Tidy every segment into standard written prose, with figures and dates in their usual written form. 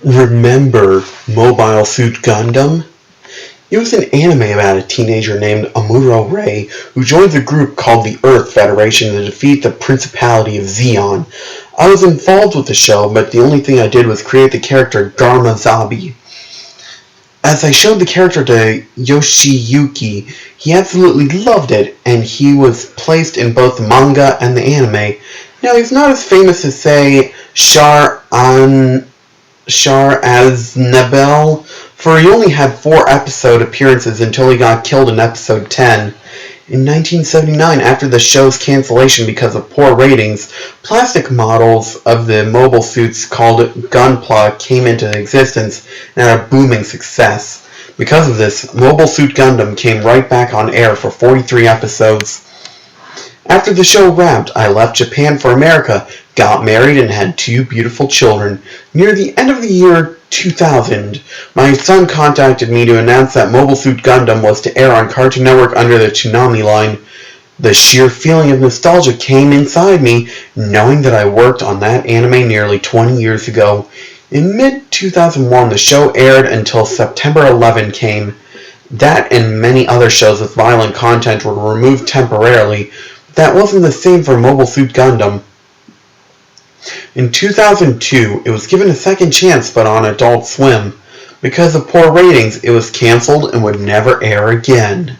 Remember Mobile Suit Gundam? It was an anime about a teenager named Amuro Ray who joins a group called the Earth Federation to defeat the Principality of Zeon. I was involved with the show, but the only thing I did was create the character Garma.AVI. As I showed the character to Yoshiyuki, he absolutely loved it, and he was placed in both the manga and the anime. Now, he's not as famous as, say, Shar Aznable, for he only had 4 episode appearances until he got killed in episode 10. In 1979, after the show's cancellation because of poor ratings, plastic models of the mobile suits called Gunpla came into existence and had a booming success. Because of this, Mobile Suit Gundam came right back on air for 43 episodes. After the show wrapped, I left Japan for America, got married, and had 2 beautiful children. Near the end of the year 2000, my son contacted me to announce that Mobile Suit Gundam was to air on Cartoon Network under the Toonami line. The sheer feeling of nostalgia came inside me, knowing that I worked on that anime nearly 20 years ago. In mid-2001, the show aired until September 11 came. That and many other shows with violent content were removed temporarily. That wasn't the same for Mobile Suit Gundam. In 2002, it was given a second chance but on Adult Swim. Because of poor ratings, it was cancelled and would never air again.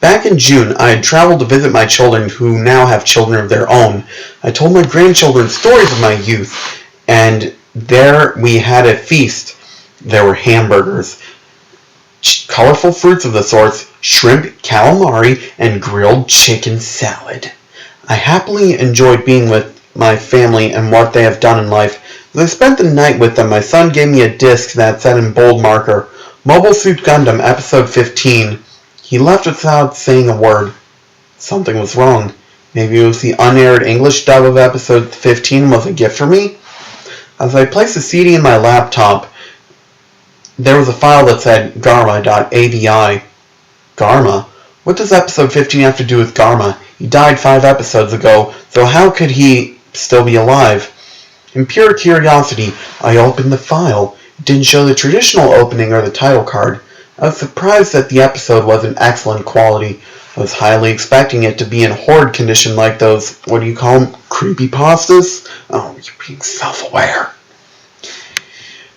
Back in June, I had traveled to visit my children who now have children of their own. I told my grandchildren stories of my youth, and there we had a feast. There were hamburgers, colorful fruits of the sorts, shrimp, calamari, and grilled chicken salad. I happily enjoyed being with my family and what they have done in life. As I spent the night with them, my son gave me a disc that said in bold marker, Mobile Suit Gundam Episode 15. He left without saying a word. Something was wrong. Maybe it was the unaired English dub of Episode 15 was a gift for me? As I placed the CD in my laptop, there was a file that said Garma.AVI. Garma? What does Episode 15 have to do with Garma? He died 5 episodes ago, so how could he still be alive? In pure curiosity, I opened the file. It didn't show the traditional opening or the title card. I was surprised that the episode was in excellent quality. I was highly expecting it to be in horrid condition like those, what do you call them, creepypastas? Oh, you're being self-aware.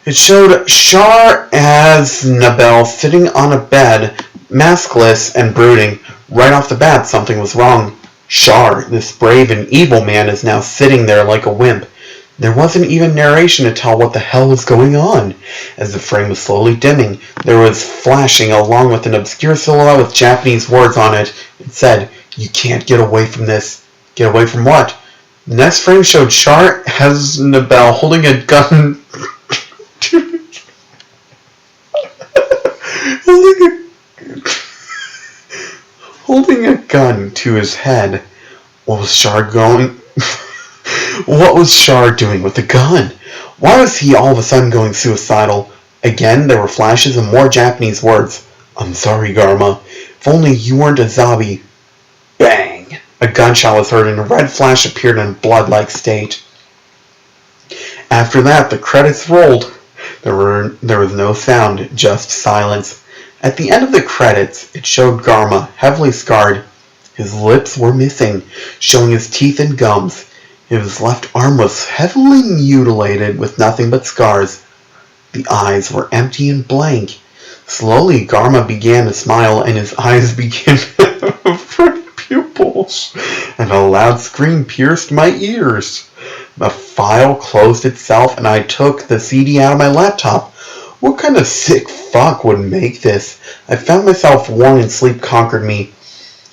It showed Shar Aznable sitting on a bed, maskless and brooding. Right off the bat, something was wrong. Shar, this brave and evil man, is now sitting there like a wimp. There wasn't even narration to tell what the hell was going on. As the frame was slowly dimming, there was flashing along with an obscure silhouette with Japanese words on it. It said, "You can't get away from this." Get away from what? The next frame showed Shar Aznable holding a gun holding a gun to his head. What was Shar doing with the gun? Why was he all of a sudden going suicidal? Again, there were flashes and more Japanese words. I'm sorry, Garma. If only you weren't a zombie. Bang! A gunshot was heard and a red flash appeared in a blood-like state. After that, the credits rolled. There was no sound, just silence. At the end of the credits, it showed Garma, heavily scarred. His lips were missing, showing his teeth and gums. His left arm was heavily mutilated with nothing but scars. The eyes were empty and blank. Slowly, Garma began to smile and his eyes began to have red pupils, and a loud scream pierced my ears. The file closed itself and I took the CD out of my laptop. What kind of sick fuck would make this? I found myself worn and sleep conquered me.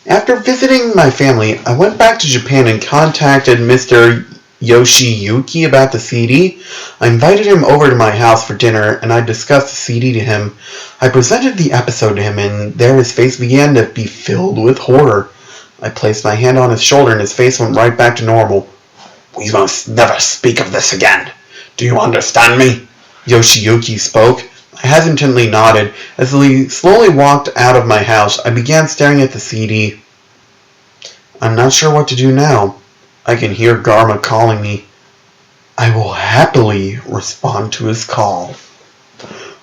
After visiting my family, I went back to Japan and contacted Mr. Yoshiyuki about the CD. I invited him over to my house for dinner and I discussed the CD to him. I presented the episode to him and there his face began to be filled with horror. I placed my hand on his shoulder and his face went right back to normal. We must never speak of this again. Do you understand me? Yoshiyuki spoke. I hesitantly nodded. As he slowly walked out of my house, I began staring at the CD. I'm not sure what to do now. I can hear Garma calling me. I will happily respond to his call.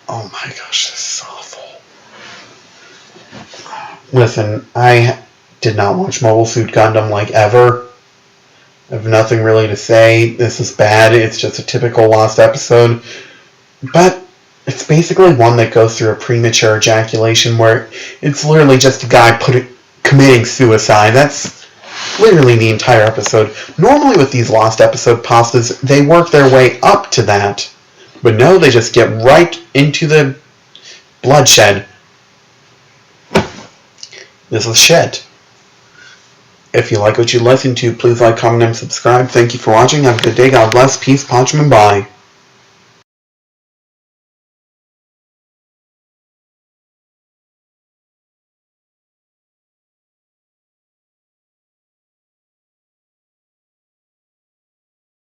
Oh my gosh, this is awful. Listen, I did not watch Mobile Suit Gundam like ever. I have nothing really to say. This is bad. It's just a typical lost episode. But it's basically one that goes through a premature ejaculation where it's literally just a guy committing suicide. That's literally the entire episode. Normally with these lost episode pastas, they work their way up to that. But no, they just get right into the bloodshed. This is shit. If you like what you listen to, please like, comment, and subscribe. Thank you for watching. Have a good day. God bless. Peace, Pachman, bye.